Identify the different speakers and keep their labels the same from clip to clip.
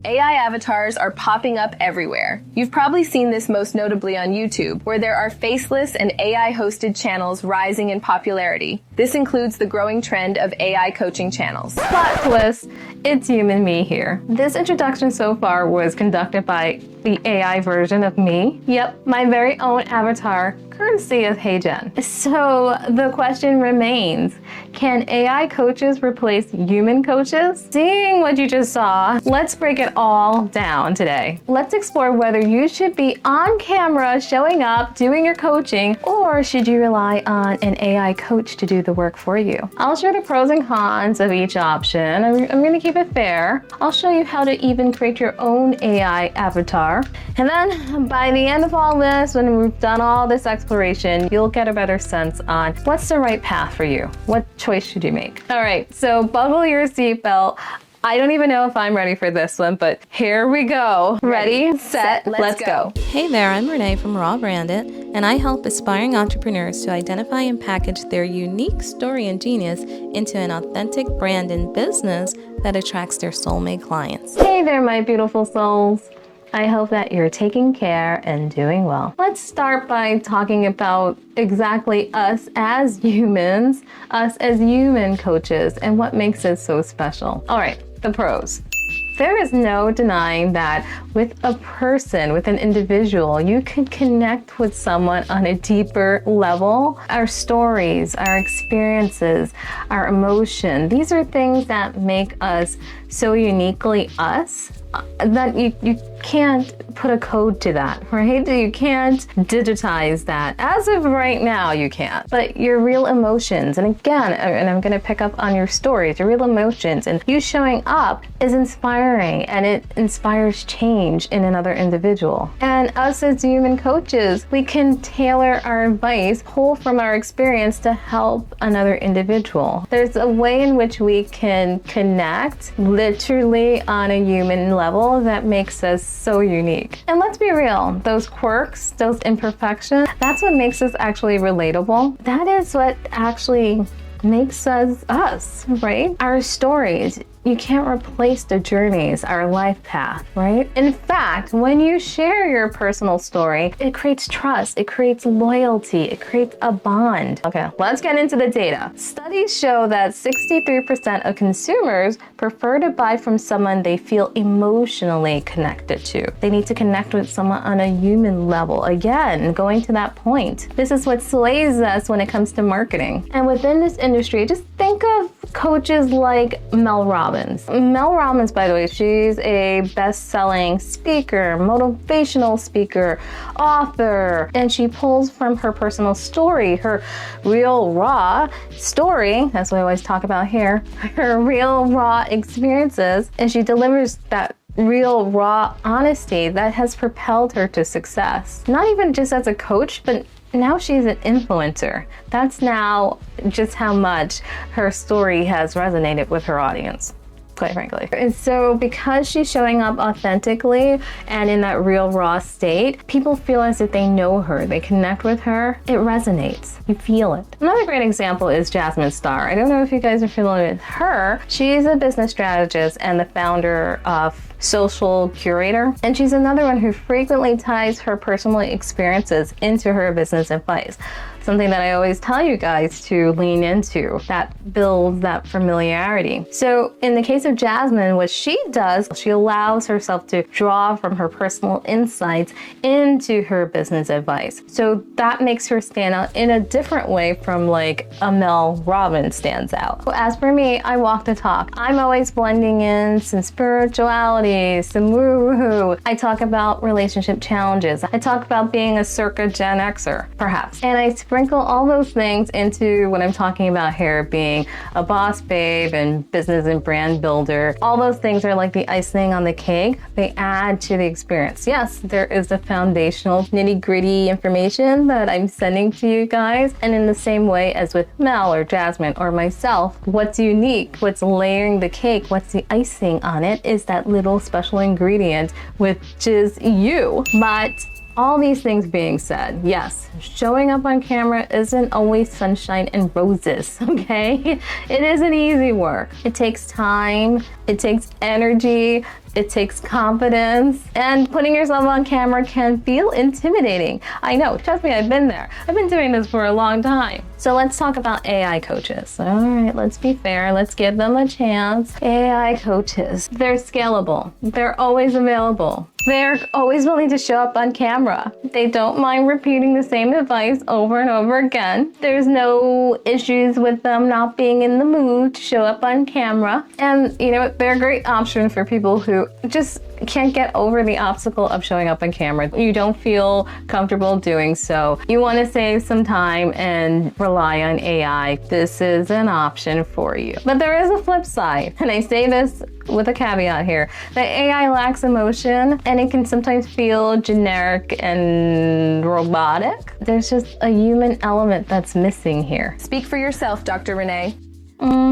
Speaker 1: AI avatars are popping up everywhere. You've probably seen this most notably on YouTube, where there are faceless and AI-hosted channels rising in popularity. This includes the growing trend of AI coaching channels.
Speaker 2: Plot twist, it's human me here. This introduction so far was conducted by the AI version of me. Yep, my very own avatar, courtesy of Hey Jen. So the question remains, can AI coaches replace human coaches? Seeing what you just saw, let's break it all down today. Let's explore whether you should be on camera showing up, doing your coaching, or should you rely on an AI coach to do the work for you? I'll share the pros and cons of each option. I'm going to keep it fair. I'll show you how to even create your own AI avatar. And then by the end of all this, when we've done all this exploration, you'll get a better sense on what's the right path for you. What choice should you make? All right, so buckle your seatbelt. I don't even know if I'm ready for this one, but here we go. Ready, set, let's go.
Speaker 3: Hey there, I'm Renee from Raw Branded, and I help aspiring entrepreneurs to identify and package their unique story and genius into an authentic brand and business that attracts their soulmate clients.
Speaker 2: Hey there, my beautiful souls. I hope that you're taking care and doing well. Let's start by talking about exactly us as humans, us as human coaches, and what makes us so special. All right, the pros. There is no denying that with a person, with an individual, you can connect with someone on a deeper level. Our stories, our experiences, our emotion, these are things that make us so uniquely us that you can't put a code to that, right? You can't digitize that. As of right now, you can't. But your real emotions, and again, and I'm going to pick up on your stories, your real emotions, and you showing up is inspiring, and it inspires change in another individual. And us as human coaches, we can tailor our advice, pull from our experience to help another individual. There's a way in which we can connect literally on a human level that makes us so unique. And let's be real, those quirks, those imperfections, that's what makes us actually relatable. That is what actually makes us us, right? Our stories. You can't replace the journeys, our life path, right? In fact, when you share your personal story, it creates trust, it creates loyalty, it creates a bond. Okay, let's get into the data. Studies show that 63% of consumers prefer to buy from someone they feel emotionally connected to. They need to connect with someone on a human level. Again, going to that point. This is what sways us when it comes to marketing. And within this industry, just think of coaches like Mel Robbins. Mel Robbins, by the way, she's a best-selling speaker, motivational speaker, author, and she pulls from her personal story, her real raw story, that's what I always talk about here, her real raw experiences, and she delivers that real raw honesty that has propelled her to success. Not even just as a coach, but now she's an influencer. That's now just how much her story has resonated with her audience, quite frankly. And so because she's showing up authentically and in that real raw state, people feel as if they know her, they connect with her, it resonates, you feel it. Another great example is Jasmine Star. I don't know if you guys are familiar with her. She's a business strategist and the founder of Social Curator, and she's another one who frequently ties her personal experiences into her business advice. Something that I always tell you guys to lean into, that builds that familiarity. So in the case of Jasmine, what she does, she allows herself to draw from her personal insights into her business advice. So that makes her stand out in a different way from like a Mel Robbins stands out. As for me, I walk the talk. I'm always blending in some spirituality, some woo-hoo. I talk about relationship challenges. I talk about being a circa Gen Xer, perhaps. And I sprinkle all those things into what I'm talking about here, being a boss babe and business and brand builder. All those things are like the icing on the cake. They add to the experience. Yes, there is the foundational nitty-gritty information that I'm sending to you guys. And in the same way as with Mel or Jasmine or myself, what's unique, what's layering the cake, what's the icing on it is that little special ingredient, which is you. But all these things being said, yes, showing up on camera isn't always sunshine and roses, okay? It isn't easy work. It takes time, It takes energy, it takes confidence, and putting yourself on camera can feel intimidating. I know, trust me, I've been there. I've been doing this for a long time. So let's talk about AI coaches. All right, let's be fair. Let's give them a chance. AI coaches, they're scalable. They're always available. They're always willing to show up on camera. They don't mind repeating the same advice over and over again. There's no issues with them not being in the mood to show up on camera. And you know, they're a great option for people who just can't get over the obstacle of showing up on camera. You don't feel comfortable doing so. You want to save some time and rely on AI. This is an option for you. But there is a flip side, and I say this with a caveat here, that AI lacks emotion and it can sometimes feel generic and robotic. There's just a human element that's missing here.
Speaker 1: Speak for yourself, Dr. Renee.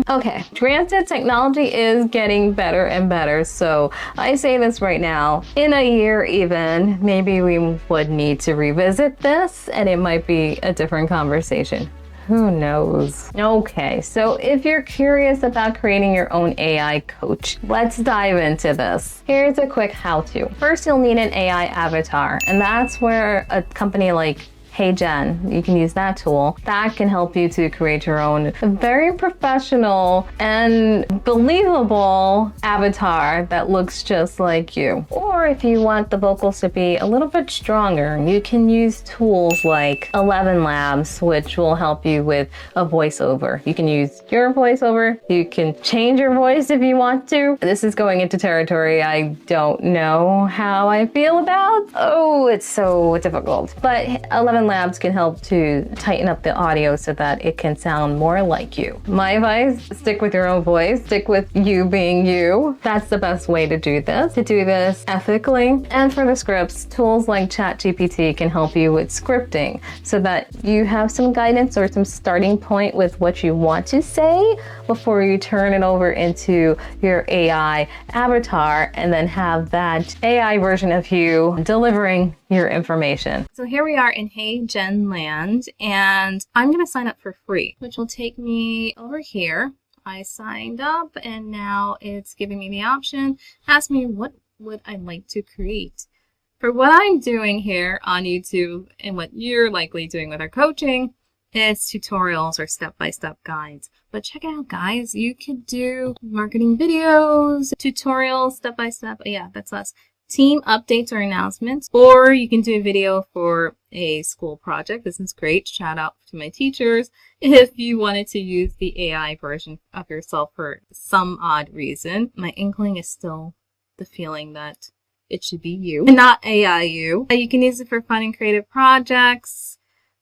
Speaker 2: Okay, granted, technology is getting better and better, so I say this right now, in a year even, maybe we would need to revisit this and it might be a different conversation. Who knows? Okay, so if you're curious about creating your own AI coach, let's dive into this. Here's a quick how-to. First, you'll need an AI avatar, and that's where a company like Hey Jen, you can use that tool. That can help you to create your own very professional and believable avatar that looks just like you. Or if you want the vocals to be a little bit stronger, you can use tools like ElevenLabs, which will help you with a voiceover. You can use your voiceover. You can change your voice if you want to. This is going into territory I don't know how I feel about. Oh, it's so difficult. But ElevenLabs can help to tighten up the audio so that it can sound more like you. My advice, stick with your own voice, stick with you being you. That's the best way to do this ethically. And for the scripts, tools like ChatGPT can help you with scripting so that you have some guidance or some starting point with what you want to say before you turn it over into your AI avatar and then have that AI version of you delivering your information.
Speaker 3: So here we are in Hey Jen land, and I'm going to sign up for free, which will take me over here. I signed up and now it's giving me the option, ask me what would I like to create. For what I'm doing here on YouTube and what you're likely doing with our coaching, it's tutorials or step-by-step guides. But check it out, guys. You could do marketing videos, tutorials, step-by-step. Yeah, that's us. Team updates or announcements, or you can do a video for a school project. This is great. Shout out to my teachers. If you wanted to use the AI version of yourself for some odd reason, my inkling is still the feeling that it should be you and not AI you. You can use it for fun and creative projects,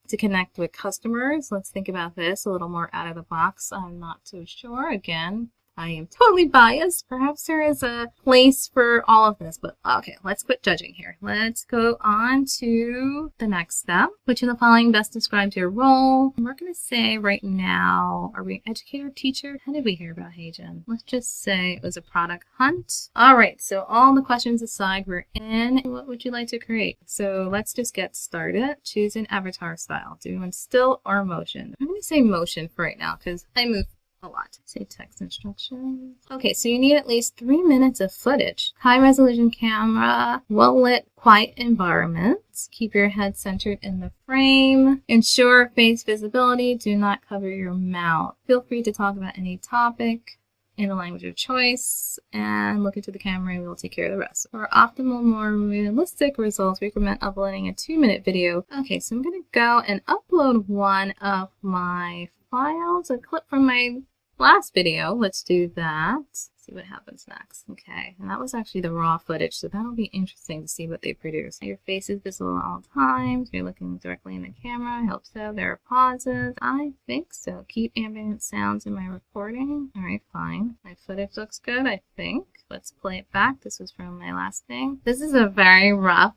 Speaker 3: to connect with customers. Let's think about this a little more out of the box. I'm not so sure. Again, I am totally biased. Perhaps there is a place for all of this, but okay, let's quit judging here. Let's go on to the next step. Which of the following best describes your role? We're going to say right now, are we an educator, teacher? How did we hear about Hey Jen? Let's just say it was a product hunt. All right, so all the questions aside, we're in. What would you like to create? So let's just get started. Choose an avatar style. Do you want still or motion? I'm going to say motion for right now because I move a lot. Say text instructions. Okay, so you need at least 3 minutes of footage. High resolution camera, well lit, quiet environment. Keep your head centered in the frame. Ensure face visibility. Do not cover your mouth. Feel free to talk about any topic in the language of choice and look into the camera and we'll take care of the rest. For optimal, more realistic results, we recommend uploading a 2-minute video. Okay, so I'm gonna go and upload one of my files, a clip from my last video. Let's do that. See what happens next. Okay, and that was actually the raw footage, so that'll be interesting to see what they produce. Your face is visible at all times. You're looking directly in the camera. I hope so. There are pauses. I think so. Keep ambient sounds in my recording. All right, fine. My footage looks good, I think. Let's play it back. This was from my last thing. This is a very rough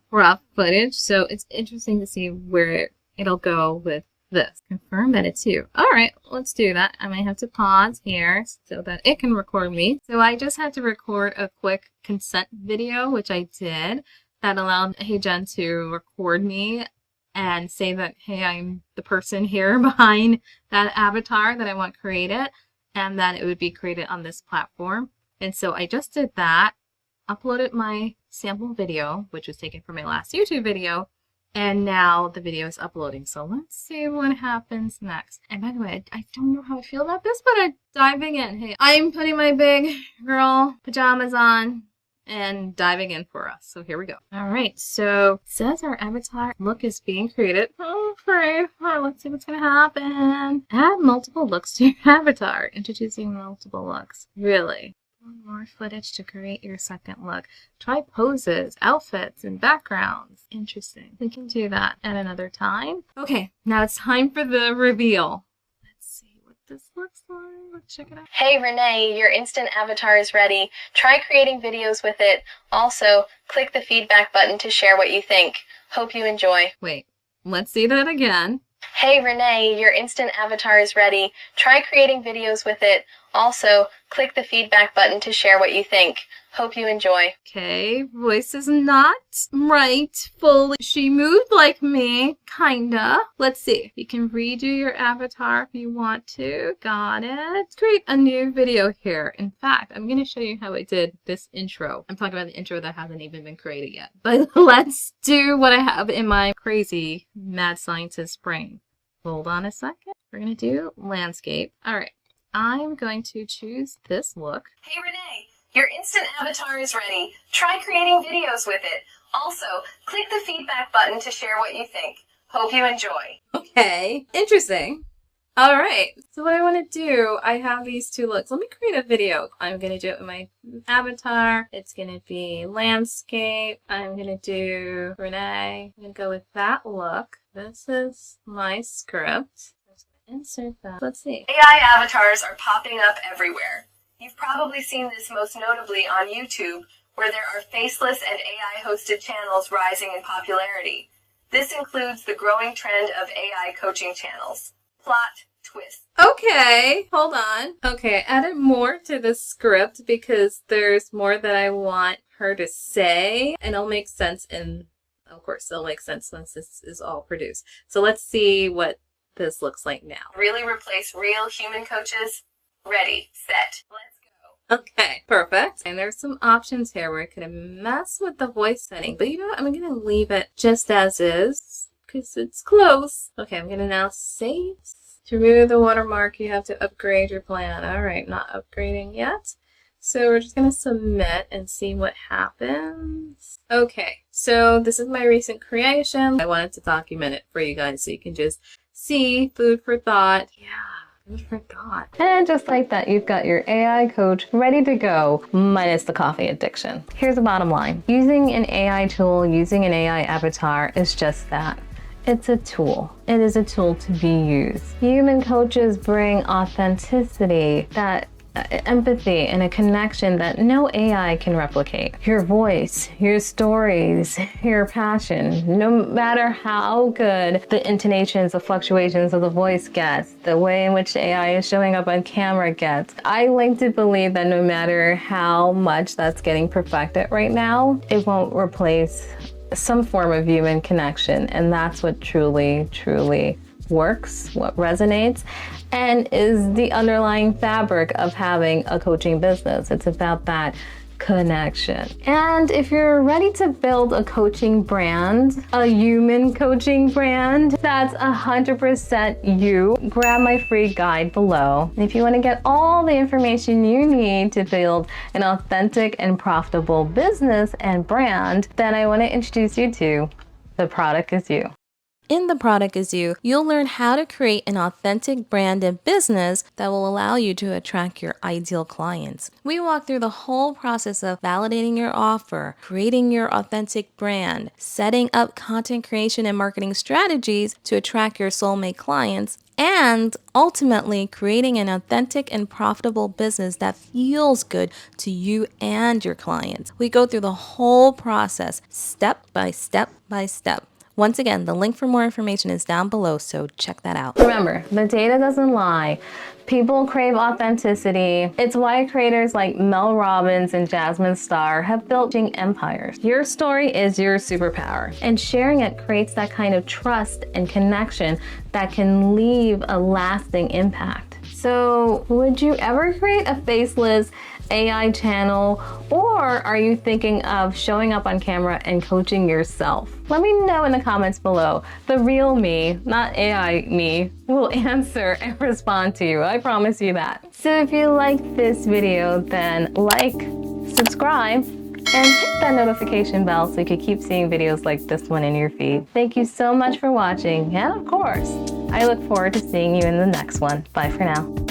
Speaker 3: footage, so it's interesting to see where it'll go with this. Confirm that it's you. All right, let's do that. I might have to pause here so that it can record me. So I just had to record a quick consent video, which I did, that allowed Hey Jen to record me and say that, hey, I'm the person here behind that avatar that I want created and that it would be created on this platform. And so I just did that, uploaded my sample video, which was taken from my last YouTube video, and now the video is uploading. So let's see what happens next. And by the way, I don't know how I feel about this, but I'm diving in. Hey, I'm putting my big girl pajamas on and diving in for us. So here we go. All right, so it says our avatar look is being created. Oh, great. Let's see what's gonna happen. Add multiple looks to your avatar. Introducing multiple looks. Really? More footage to create your second look. Try poses, outfits, and backgrounds. Interesting. We can do that at another time. Okay, now it's time for the reveal. Let's see what this looks like. Let's check it out.
Speaker 1: Hey Renee, your instant avatar is ready. Try creating videos with it. Also, click the feedback button to share what you think. Hope you enjoy.
Speaker 3: Wait, let's see that again.
Speaker 1: Hey Renee, your instant avatar is ready. Try creating videos with it. Also, click the feedback button to share what you think. Hope you enjoy.
Speaker 3: Okay, voice is not right fully. She moved like me, kinda. Let's see. You can redo your avatar if you want to. Got it. Let's create a new video here. In fact, I'm gonna show you how I did this intro. I'm talking about the intro that hasn't even been created yet. But let's do what I have in my crazy mad scientist brain. Hold on a second. We're gonna do landscape. All right. I'm going to choose this look.
Speaker 1: Hey Renee, your instant avatar is ready. Try creating videos with it. Also, click the feedback button to share what you think. Hope you enjoy.
Speaker 3: Okay, interesting. All right, so what I want to do, I have these two looks. Let me create a video. I'm going to do it with my avatar. It's going to be landscape. I'm going to do Renee. I'm going to go with that look. This is my script. Insert that. Let's see.
Speaker 1: AI avatars are popping up everywhere. You've probably seen this most notably on YouTube, where there are faceless and AI-hosted channels rising in popularity. This includes the growing trend of AI coaching channels. Plot twist.
Speaker 3: Okay, hold on. Okay, I added more to the script because there's more that I want her to say, and it'll make sense of course, it'll make sense once this is all produced. So let's see what this looks like now.
Speaker 1: Really replace real human coaches? Ready, set, let's go.
Speaker 3: Okay, perfect. And there's some options here where I could mess with the voice setting, but you know what? I'm going to leave it just as is because it's close. Okay, I'm going to now save. To remove the watermark, you have to upgrade your plan. All right, not upgrading yet. So we're just going to submit and see what happens. Okay, so this is my recent creation. I wanted to document it for you guys so you can just see, food for thought. Yeah, food for thought.
Speaker 2: And just like that, you've got your AI coach ready to go, minus the coffee addiction. Here's the bottom line. Using an AI tool, using an AI avatar is just that. It's a tool. It is a tool to be used. Human coaches bring authenticity, that empathy and a connection that no AI can replicate. Your voice, your stories, your passion, no matter how good the intonations, the fluctuations of the voice gets, the way in which the AI is showing up on camera gets. I like to believe that no matter how much that's getting perfected right now, it won't replace some form of human connection. And that's what truly, truly works, what resonates, and is the underlying fabric of having a coaching business. It's about that connection. And if you're ready to build a coaching brand, a human coaching brand, that's 100% you, grab my free guide below. And if you want to get all the information you need to build an authentic and profitable business and brand, then I want to introduce you to The Product Is You.
Speaker 3: In The Product Is You, you'll learn how to create an authentic brand and business that will allow you to attract your ideal clients. We walk through the whole process of validating your offer, creating your authentic brand, setting up content creation and marketing strategies to attract your soulmate clients, and ultimately creating an authentic and profitable business that feels good to you and your clients. We go through the whole process, step by step by step. Once again, the link for more information is down below, so check that out.
Speaker 2: Remember, the data doesn't lie. People crave authenticity. It's why creators like Mel Robbins and Jasmine Star have built empires. Your story is your superpower, and sharing it creates that kind of trust and connection that can leave a lasting impact. So, would you ever create a faceless AI channel, or are you thinking of showing up on camera and coaching yourself? Let me know in the comments below. The real me, not AI me, will answer and respond to you. I promise you that. So if you liked this video, then like, subscribe, and hit that notification bell so you can keep seeing videos like this one in your feed. Thank you so much for watching, and of course, I look forward to seeing you in the next one. Bye for now.